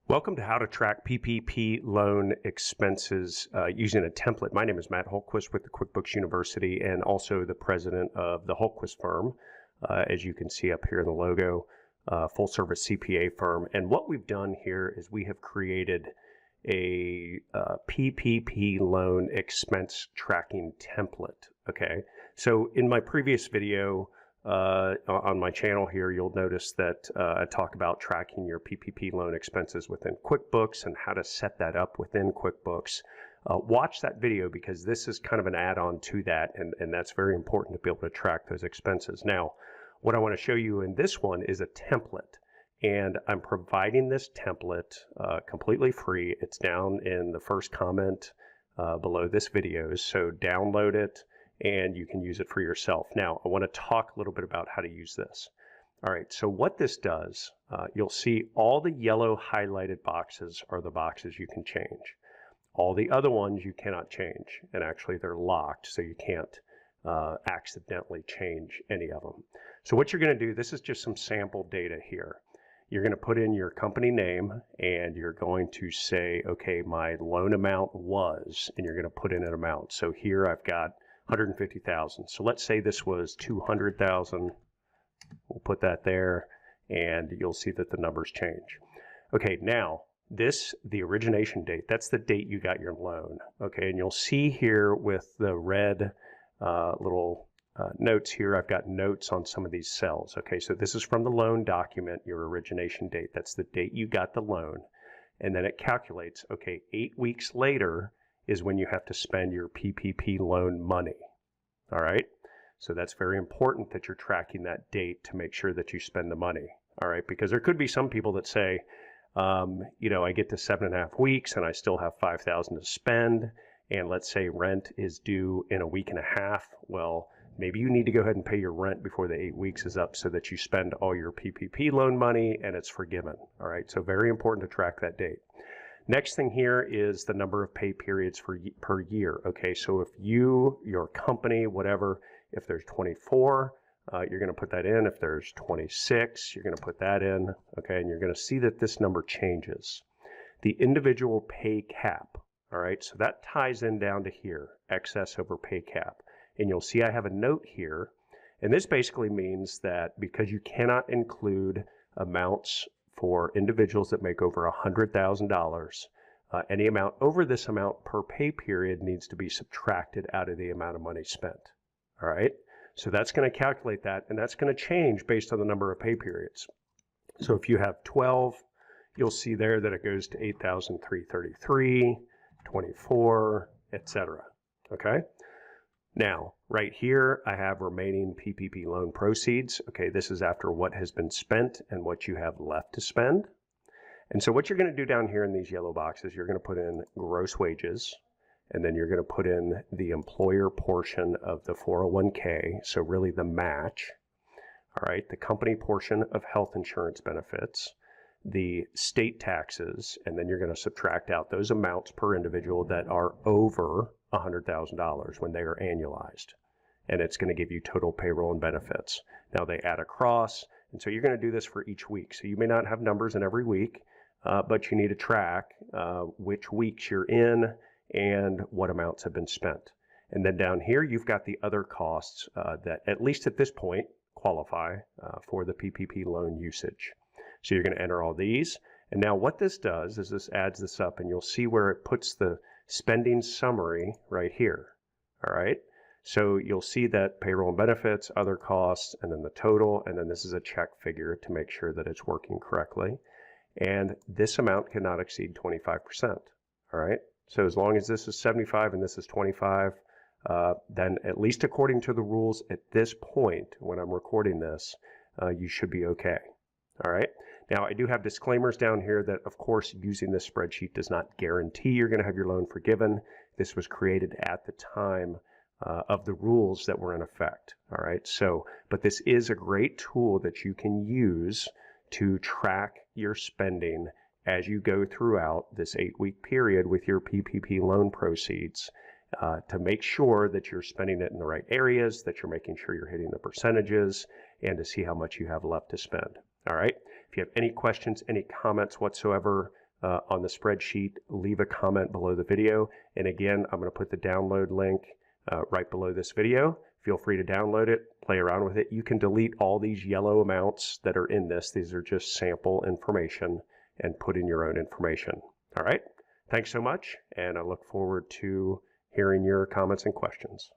Welcome to How to Track PPP Loan Expenses using a template. My name is Matt Holquist with the Quickbooks University and also the president of the Holquist firm, as you can see up here in the logo, full service CPA firm. And what we've done here is we have created a PPP loan expense tracking template. Okay, so in my previous video, on my channel here, you'll notice that I talk about tracking your PPP loan expenses within QuickBooks and how to set that up within QuickBooks. Watch that video because this is kind of an add-on to that, and that's very important to be able to track those expenses. Now, what I want to show you in this one is a template, and I'm providing this template completely free. It's down in the first comment below this video, so download it and you can use it for yourself. Now, I want to talk a little bit about how to use this. All right, so what this does, you'll see all the yellow highlighted boxes are the boxes you can change. All the other ones you cannot change, and actually they're locked, so you can't accidentally change any of them. So what you're going to do, this is just some sample data here. You're going to put in your company name, and you're going to say, okay, my loan amount was, and you're going to put in an amount. So here I've got 150,000. So let's say this was 200,000. We'll put that there, and you'll see that the numbers change. Okay, now the origination date, that's the date you got your loan. Okay, and you'll see here with the red little notes here, I've got notes on some of these cells. Okay, so this is from the loan document, your origination date. That's the date you got the loan. And then it calculates, okay, 8 weeks later is when you have to spend your PPP loan money. All right, so that's very important that you're tracking that date to make sure that you spend the money. All right, because there could be some people that say, you know, I get to 7.5 weeks and I still have 5,000 to spend, and let's say rent is due in a week and a half. Well, maybe you need to go ahead and pay your rent before the 8 weeks is up so that you spend all your PPP loan money and it's forgiven. All right, so very important to track that date. Next thing here is the number of pay periods per year. Okay, so if your company, whatever, if there's 24, you're going to put that in. If there's 26, you're going to put that in. Okay, and you're going to see that this number changes. The individual pay cap, all right, so that ties in down to here, excess over pay cap. And you'll see I have a note here, and this basically means that because you cannot include amounts for individuals that make over $100,000, any amount over this amount per pay period needs to be subtracted out of the amount of money spent. All right, so that's going to calculate that, and that's going to change based on the number of pay periods. So if you have 12, you'll see there that it goes to 8,333, 24, etc. Okay. Now, right here, I have remaining PPP loan proceeds. Okay, this is after what has been spent and what you have left to spend. And so what you're going to do down here in these yellow boxes, you're going to put in gross wages, and then you're going to put in the employer portion of the 401k, so really the match. All right, the company portion of health insurance benefits, the state taxes, and then you're going to subtract out those amounts per individual that are over $100,000 when they are annualized. And it's going to give you total payroll and benefits. Now they add across, and so you're going to do this for each week. So you may not have numbers in every week, but you need to track which weeks you're in and what amounts have been spent. And then down here, you've got the other costs that, at least at this point, qualify for the PPP loan usage. So you're going to enter all these. And now what this does is this adds this up, and you'll see where it puts the spending summary right here. All right. So you'll see that payroll and benefits, other costs, and then the total. And then this is a check figure to make sure that it's working correctly. And this amount cannot exceed 25%. All right. So as long as this is 75 and this is 25, then at least according to the rules at this point, when I'm recording this, you should be okay. All right. Now, I do have disclaimers down here that, of course, using this spreadsheet does not guarantee you're going to have your loan forgiven. This was created at the time of the rules that were in effect. All right. So, but this is a great tool that you can use to track your spending as you go throughout this 8-week period with your PPP loan proceeds to make sure that you're spending it in the right areas, that you're making sure you're hitting the percentages, and to see how much you have left to spend. All right. If you have any questions, any comments whatsoever, on the spreadsheet, leave a comment below the video. And again, I'm going to put the download link right below this video. Feel free to download it, play around with it. You can delete all these yellow amounts that are in this. These are just sample information, and put in your own information. All right. Thanks so much, and I look forward to hearing your comments and questions.